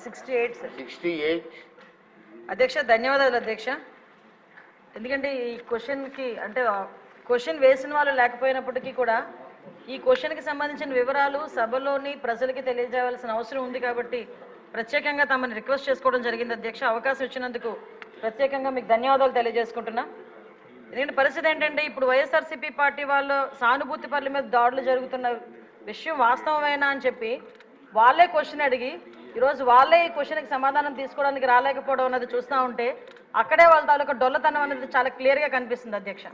68 sir. 68. అధ్యక్ష ధన్యవాదాలు అధ్యక్ష. ఎందుకంటే ఈ క్వశ్చన్కి అంటే క్వశ్చన్ వేసిన వాళ్ళు లేకపోయినప్పటికీ కూడా ఈ క్వశ్చన్కి సంబంధించిన వివరాలు సభలోని ప్రజలకి తెలియజేయవలసిన అవసరం ఉంది కాబట్టి ప్రత్యేకంగా తమని రిక్వెస్ట్ చేసుకోవడం జరిగింది అధ్యక్ష. అవకాశం ఇచ్చినందుకు ప్రత్యేకంగా మీకు ధన్యవాదాలు తెలియజేసుకుంటున్నా. ఎందుకంటే పరిస్థితి ఏంటంటే ఇప్పుడు వైఎస్ఆర్సీపీ పార్టీ వాళ్ళు సానుభూతి పనుల మీద దాడులు జరుగుతున్న విషయం వాస్తవమేనా అని చెప్పి వాళ్ళే క్వశ్చన్ అడిగి ఈరోజు వాళ్ళే ఈ క్వశ్చన్కి సమాధానం తీసుకోవడానికి రాలేకపోవడం అన్నది చూస్తూ ఉంటే అక్కడే వాళ్ళ తాలూకా డొల్లతనం అనేది చాలా క్లియర్గా కనిపిస్తుంది అధ్యక్ష.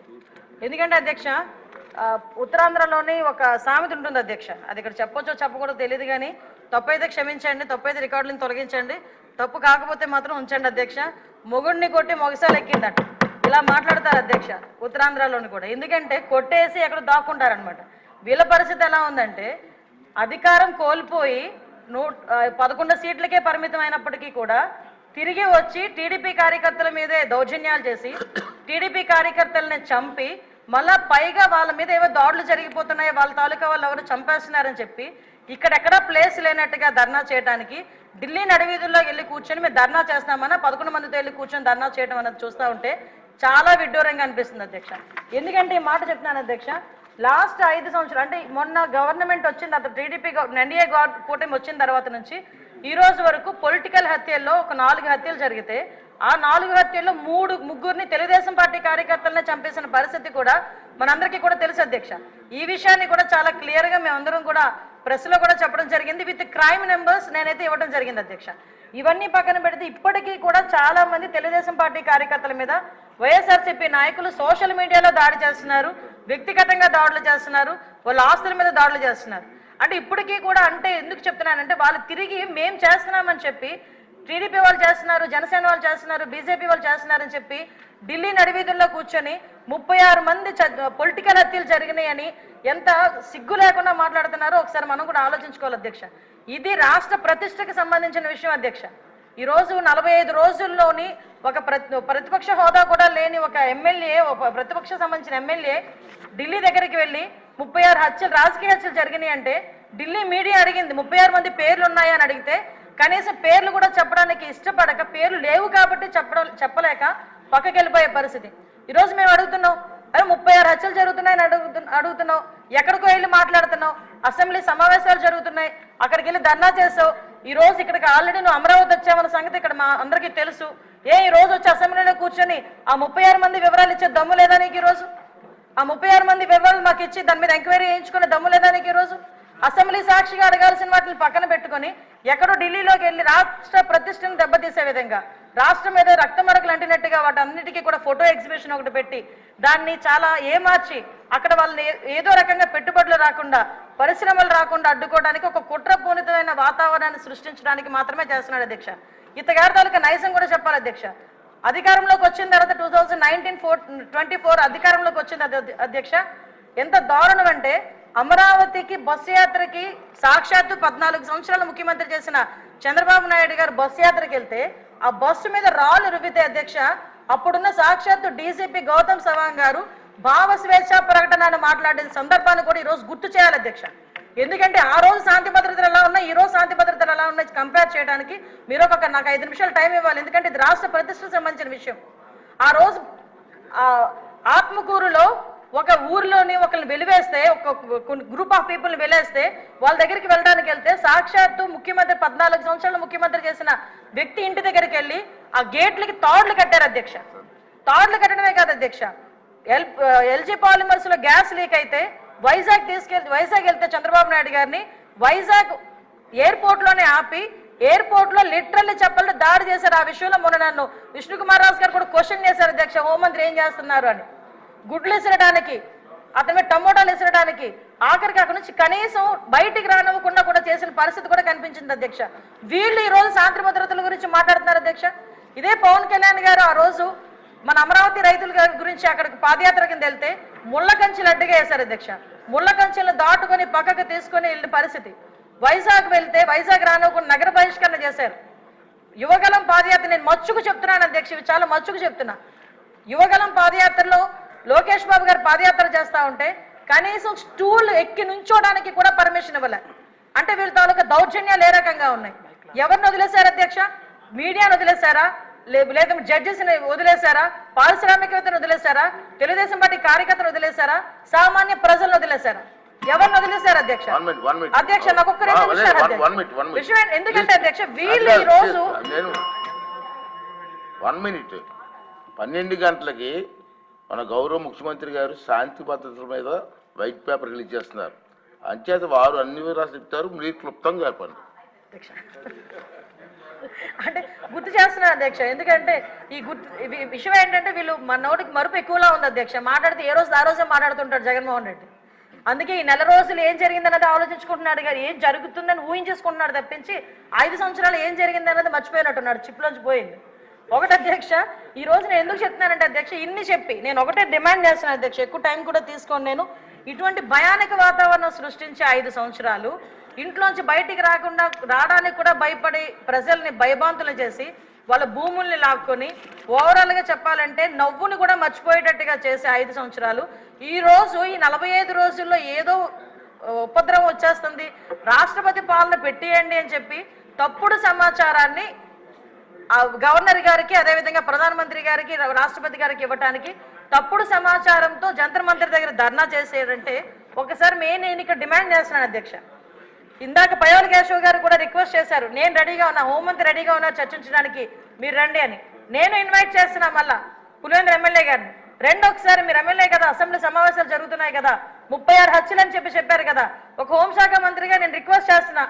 ఎందుకంటే అధ్యక్ష ఉత్తరాంధ్రలోని ఒక సామెత ఉంటుంది అధ్యక్ష, అది ఇక్కడ చెప్పొచ్చో చెప్పకూడదో తెలియదు కానీ తప్పైతే క్షమించండి, తప్పైతే రికార్డులను తొలగించండి, తప్పు కాకపోతే మాత్రం ఉంచండి అధ్యక్ష. మొగుడిని కొట్టి మొగసాలు ఎక్కిందట ఇలా మాట్లాడతారు అధ్యక్ష ఉత్తరాంధ్రలోని కూడా. ఎందుకంటే కొట్టేసి ఎక్కడ దాక్కుంటారనమాట. వీళ్ళ పరిస్థితి ఎలా ఉందంటే అధికారం కోల్పోయి 11 సీట్లకే పరిమితం అయినప్పటికీ కూడా తిరిగి వచ్చి టీడీపీ కార్యకర్తల మీదే దౌర్జన్యాలు చేసి టీడీపీ కార్యకర్తలని చంపి మళ్ళా పైగా వాళ్ళ మీద ఏవో దాడులు జరిగిపోతున్నాయో వాళ్ళ తాలూకా వాళ్ళు ఎవరు చంపేస్తున్నారని చెప్పి ఇక్కడెక్కడా ప్లేస్ లేనట్టుగా ధర్నా చేయడానికి ఢిల్లీ నడివీధుల్లోకి వెళ్ళి కూర్చొని మేము ధర్నా చేస్తామన్నా 11 మందితో వెళ్ళి కూర్చొని ధర్నా చేయడం అన్నది చూస్తూ ఉంటే చాలా విడ్డూరంగా అనిపిస్తుంది అధ్యక్ష. ఎందుకంటే ఈ మాట చెప్తున్నాను అధ్యక్ష, లాస్ట్ 5 సంవత్సరాలు అంటే మొన్న గవర్నమెంట్ వచ్చిన తర్వాత టీడీపీ ఎన్డీఏ కూటమి వచ్చిన తర్వాత నుంచి ఈ రోజు వరకు పొలిటికల్ హత్యల్లో ఒక 4 హత్యలు జరిగితే ఆ 4 హత్యల్లో ముగ్గురిని తెలుగుదేశం పార్టీ కార్యకర్తలనే చంపేసిన పరిస్థితి కూడా మనందరికీ కూడా తెలుసు అధ్యక్ష. ఈ విషయాన్ని కూడా చాలా క్లియర్గా మేమందరం కూడా ప్రెస్లో కూడా చెప్పడం జరిగింది, విత్ క్రైమ్ నెంబర్స్ నేనైతే ఇవ్వడం జరిగింది అధ్యక్ష. ఇవన్నీ పక్కన పెడితే ఇప్పటికీ కూడా చాలా మంది తెలుగుదేశం పార్టీ కార్యకర్తల మీద వైఎస్ఆర్సీపీ నాయకులు సోషల్ మీడియాలో దాడి చేస్తున్నారు, వ్యక్తిగతంగా దాడులు చేస్తున్నారు, వాళ్ళ ఆస్తుల మీద దాడులు చేస్తున్నారు. అంటే ఇప్పటికీ కూడా అంటే ఎందుకు చెప్తున్నానంటే వాళ్ళు తిరిగి మేము చేస్తున్నామని చెప్పి టీడీపీ వాళ్ళు చేస్తున్నారు, జనసేన వాళ్ళు చేస్తున్నారు, బీజేపీ వాళ్ళు చేస్తున్నారని చెప్పి ఢిల్లీ నడివీధుల్లో కూర్చొని 36 మంది పొలిటికల్ హత్యలు జరిగినాయని ఎంత సిగ్గు లేకుండా మాట్లాడుతున్నారో ఒకసారి మనం కూడా ఆలోచించుకోవాలి అధ్యక్ష. ఇది రాష్ట్ర ప్రతిష్టకు సంబంధించిన విషయం అధ్యక్ష. ఈరోజు 45 రోజుల్లోని ఒక ప్రతిపక్ష హోదా కూడా లేని ఒక ఎమ్మెల్యే, ఒక ప్రతిపక్ష సంబంధించిన ఎమ్మెల్యే ఢిల్లీ దగ్గరికి వెళ్ళి 36 హత్యలు రాజకీయ హత్యలు జరిగినాయి అంటే ఢిల్లీ మీడియా అడిగింది 36 మంది పేర్లు ఉన్నాయా అని అడిగితే కనీసం పేర్లు కూడా చెప్పడానికి ఇష్టపడక పేర్లు లేవు కాబట్టి చెప్పలేక పక్కకి వెళ్ళిపోయే పరిస్థితి. ఈరోజు మేము అడుగుతున్నాం, అరే 36 హత్యలు జరుగుతున్నాయని అడుగుతున్నావు, ఎక్కడికో వెళ్ళి మాట్లాడుతున్నావు, అసెంబ్లీ సమావేశాలు జరుగుతున్నాయి అక్కడికి వెళ్ళి ధర్నా చేసావు, ఈ రోజు ఇక్కడికి ఆల్రెడీ నువ్వు అమరావతి వచ్చావన్న సంగతి ఇక్కడ మా అందరికీ తెలుసు. ఈ రోజు వచ్చి అసెంబ్లీలో కూర్చొని ఆ 36 మంది వివరాలు ఇచ్చే దమ్ము లేదా నీకు? ఈరోజు ఆ 36 మంది వివరాలు మాకు ఇచ్చి దాని మీద ఎంక్వైరీ చేయించుకునే దమ్ము లేదా నీకు? ఈరోజు అసెంబ్లీ సాక్షిగా అడగాల్సిన వాటిని పక్కన పెట్టుకొని ఎక్కడో ఢిల్లీలోకి వెళ్ళి రాష్ట్ర ప్రతిష్టను దెబ్బతీసే విధంగా రాష్ట్రం మీద రక్తమరకలు అంటినట్టుగా వాటి అన్నిటికీ కూడా ఫోటో ఎగ్జిబిషన్ ఒకటి పెట్టి దాన్ని చాలా ఏమార్చి అక్కడ వాళ్ళని ఏదో రకంగా పెట్టుబడులు రాకుండా పరిశ్రమలు రాకుండా అడ్డుకోవడానికి ఒక కుట్రపూరితమైన వాతావరణాన్ని సృష్టించడానికి మాత్రమే చేస్తున్నాడు అధ్యక్ష. ఇతగారి తాలూకా నైజం కూడా చెప్పాలి అధ్యక్ష. అధికారంలోకి వచ్చిన తర్వాత 2024 అధికారంలోకి వచ్చింది అధ్యక్ష. ఎంత దారుణం అంటే అమరావతికి బస్సు యాత్రకి సాక్షాత్తు 14 సంవత్సరాలు ముఖ్యమంత్రి చేసిన చంద్రబాబు నాయుడు గారు బస్సు యాత్రకి వెళ్తే ఆ బస్సు మీద రాళ్ళు రువ్వితే అధ్యక్ష అప్పుడున్న సాక్షాత్తు డీసీపీ గౌతమ్ సవాంగ్ గారు భావ స్వేచ్ఛ ప్రకటనను మాట్లాడిన సందర్భాన్ని కూడా ఈరోజు గుర్తు చేయాలి అధ్యక్ష. ఎందుకంటే ఆ రోజు శాంతి భద్రతలు ఎలా ఉన్నాయి, ఈ రోజు శాంతి భద్రతలు ఎలా ఉన్నాయి కంపేర్ చేయడానికి మీరు నాకు 5 నిమిషాలు టైం ఇవ్వాలి. ఎందుకంటే ఇది రాష్ట్ర ప్రతిష్టకు సంబంధించిన విషయం. ఆ రోజు ఆత్మకూరులో ఒక ఊర్లోని ఒకరిని వెలివేస్తే ఒక గ్రూప్ ఆఫ్ పీపుల్ని వెలేస్తే వాళ్ళ దగ్గరికి వెళ్ళడానికి వెళ్తే సాక్షాత్తు ముఖ్యమంత్రి 14 సంవత్సరాలు ముఖ్యమంత్రి చేసిన వ్యక్తి ఇంటి దగ్గరికి వెళ్ళి ఆ గేట్లకి తాడులు కట్టారు అధ్యక్ష. తాడులు కట్టడమే కాదు అధ్యక్ష, ఎల్జీ పాలిమర్స్ లో గ్యాస్ లీక్ అయితే వైజాగ్ వెళ్తే చంద్రబాబు నాయుడు గారిని వైజాగ్ ఎయిర్పోర్ట్ లోనే ఆపి ఎయిర్పోర్ట్ లో లిటరల్లీ చెప్పాలంటే దాడి చేశారు. ఆ విషయంలో మొన్న నన్ను విష్ణుకుమార్ రాజు గారు కూడా క్వశ్చన్ చేశారు అధ్యక్ష, హోంమంత్రి ఏం చేస్తున్నారు అని. గుడ్లు ఇసరడానికి, అతని మీద టమోటాలు ఇసరడానికి, ఆఖరికి అక్కడి నుంచి కనీసం బయటికి రానివ్వకుండా కూడా చేసిన పరిస్థితి కూడా కనిపించింది అధ్యక్ష. వీళ్ళు ఈ రోజు శాంతి భద్రతల గురించి మాట్లాడుతున్నారు అధ్యక్ష. ఇదే పవన్ కళ్యాణ్ గారు ఆ రోజు మన అమరావతి రైతుల గురించి అక్కడికి పాదయాత్ర కింద వెళ్తే ముళ్ళ కంచెలు అడ్డుగా వేశారు అధ్యక్ష. ముళ్ళ కంచెలను దాటుకొని పక్కకు తీసుకొని వెళ్ళిన పరిస్థితి. వైజాగ్ వెళ్తే వైజాగ్ రానివ్వకుండా నగర బహిష్కరణ చేశారు. యువగలం పాదయాత్ర నేను మచ్చుకు చెప్తున్నాను అధ్యక్ష, ఇవి చాలా మచ్చుకు చెప్తున్నా. యువగలం పాదయాత్రలో లోకేష్ బాబు గారు పాదయాత్ర చేస్తూ ఉంటే కనీసం స్టూల్ ఎక్కి నుంచోడానికి కూడా పర్మిషన్ ఇవ్వలే. అంటే వీళ్ళ తాలూకా దౌర్జన్యాలు ఏ రకంగా ఉన్నాయి. ఎవరిని వదిలేశారు అధ్యక్ష? మీడియాను వదిలేశారా? లేదా జడ్జెస్ వదిలేశారా? పారిశ్రామికవేత్తను వదిలేశారా? తెలుగుదేశం పార్టీ కార్యకర్తలు వదిలేశారా? సామాన్య ప్రజలను వదిలేశారా? ఎవరిని వదిలేశారు అధ్యక్ష? అధ్యక్ష నాకు ఒక్క విషయం ఎందుకంటే అధ్యక్ష వీళ్ళు ఈ రోజు 1 minute 12 గంటలకి మన గౌరవ ముఖ్యమంత్రి గారు శాంతి భద్రతల మీద వైట్ పేపర్ రిలీజ్ చేస్తున్నారు. అంచేత వారు అన్ని వివరాలు చెప్తారు, మీరు క్లుప్తంగా చెప్పండి. అంటే గుర్తు చేస్తున్నారు అధ్యక్ష, ఎందుకంటే ఈ విషయం ఏంటంటే వీళ్ళు మన నోటికి మరుపు ఎక్కువలా ఉంది అధ్యక్ష. మాట్లాడితే ఏ రోజు ఆ రోజే మాట్లాడుతుంటాడు జగన్మోహన్ రెడ్డి. అందుకే ఈ నెల రోజులు ఏం జరిగిందన్నది ఆలోచించుకుంటున్నాడు కానీ ఏం జరుగుతుందని ఊహించేసుకుంటున్నాడు తప్పించి 5 సంవత్సరాలు ఏం జరిగిందన్నది మర్చిపోయినట్టున్నాడు, చిప్లోంచి పోయింది. ఒకటి అధ్యక్ష, ఈ రోజు నేను ఎందుకు చెప్తున్నానంటే అధ్యక్ష ఇన్ని చెప్పి నేను ఒకటే డిమాండ్ చేస్తున్నాను అధ్యక్ష, ఎక్కువ టైం కూడా తీసుకోను నేను. ఇటువంటి భయానక వాతావరణం సృష్టించే 5 సంవత్సరాలు ఇంట్లోంచి బయటికి రావడానికి కూడా భయపడి ప్రజల్ని భయభాంతులు చేసి వాళ్ళ భూముల్ని లాక్కొని ఓవరాల్గా చెప్పాలంటే నవ్వుని కూడా మర్చిపోయేటట్టుగా చేసే 5 సంవత్సరాలు. ఈ రోజు ఈ 45 రోజుల్లో ఏదో ఉపద్రవం వచ్చేస్తుంది, రాష్ట్రపతి పాలన పెట్టేయండి అని చెప్పి తప్పుడు సమాచారాన్ని గవర్నర్ గారికి అదేవిధంగా ప్రధానమంత్రి గారికి రాష్ట్రపతి గారికి ఇవ్వడానికి తప్పుడు సమాచారంతో జంతర్ మంతర్ దగ్గర ధర్నా చేసేదంటే ఒకసారి నేను ఇక్కడ డిమాండ్ చేస్తున్నాను అధ్యక్ష. ఇందాక పయోల్ కేశవ్ గారు కూడా రిక్వెస్ట్ చేశారు, నేను రెడీగా ఉన్నా, హోంమంత్రి రెడీగా ఉన్నా చర్చించడానికి, మీరు రండి అని. నేను ఇన్వైట్ చేస్తున్నా మళ్ళా పులివెందుల ఎమ్మెల్యే గారిని, రెండు ఒకసారి మీరు ఎమ్మెల్యే కదా, అసెంబ్లీ సమావేశాలు జరుగుతున్నాయి కదా, 36 హత్యలు అని చెప్పారు కదా, ఒక హోంశాఖ మంత్రిగా నేను రిక్వెస్ట్ చేస్తున్నా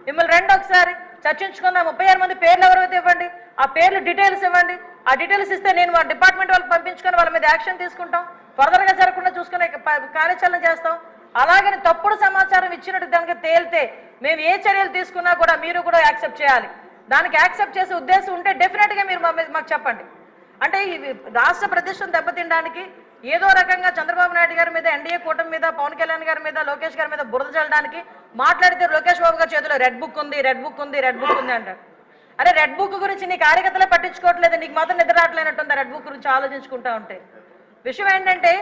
మిమ్మల్ని రెండు ఒకసారి చర్చించుకుందాం. 36 మంది పేర్లు ఎవరైతే ఇవ్వండి, ఆ పేర్లు డీటెయిల్స్ ఇవ్వండి. ఆ డీటెయిల్స్ ఇస్తే నేను మా డిపార్ట్మెంట్ వాళ్ళకి పంపించుకొని వాళ్ళ మీద యాక్షన్ తీసుకుంటాం, ఫర్దర్గా జరగకుండా చూసుకునే కార్యాచరణ చేస్తాం. అలాగని తప్పుడు సమాచారం ఇచ్చినట్టు దానికి తేలితే మేము ఏ చర్యలు తీసుకున్నా కూడా మీరు కూడా యాక్సెప్ట్ చేయాలి. దానికి యాక్సెప్ట్ చేసే ఉద్దేశం ఉంటే డెఫినెట్గా మీరు మాకు చెప్పండి. అంటే ఈ రాష్ట్ర ప్రతిష్టను దెబ్బతినడానికి ఏదో రకంగా చంద్రబాబు నాయుడు గారి మీద, ఎన్డీఏ కూటమి మీద, పవన్ కళ్యాణ్ గారి మీద, లోకేష్ గారి మీద బురద చల్లడానికి మాట్లాడితే లోకేష్ బాబు గారి చేతిలో రెడ్ బుక్ ఉంది అంటారు. అరే రెడ్ బుక్ గురించి నీ కార్యకర్తలే పట్టించుకోవట్లేదు, నీకు మాత్రం నిద్ర రావట్లేనట్టుంది రెడ్ బుక్ గురించి ఆలోచించుకుంటా ఉంటే. విషయం ఏంటంటే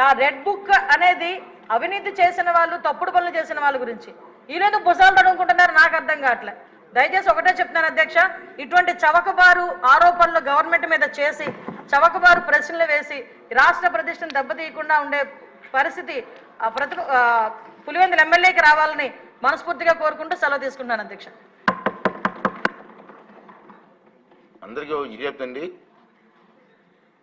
ఆ రెడ్ బుక్ అనేది అవినీతి చేసిన వాళ్ళు, తప్పుడు పనులు చేసిన వాళ్ళ గురించి. వీళ్ళేదో భుజాలు తడుముకుంటున్నారు, నాకు అర్థం కావట్లే. దయచేసి ఒకటే చెప్తున్నాను అధ్యక్ష, ఇటువంటి చవకబారు ఆరోపణలు గవర్నమెంట్ మీద చేసి చవకబారు ప్రశ్నలు వేసి రాష్ట్ర ప్రతిష్టను దెబ్బతీయకుండా ఉండే పరిస్థితి పులివెందుల ఎమ్మెల్యేకి రావాలని మనస్ఫూర్తిగా కోరుకుంటూ సెలవు తీసుకుంటాను అధ్యక్ష. అందరికీ చెప్తండి.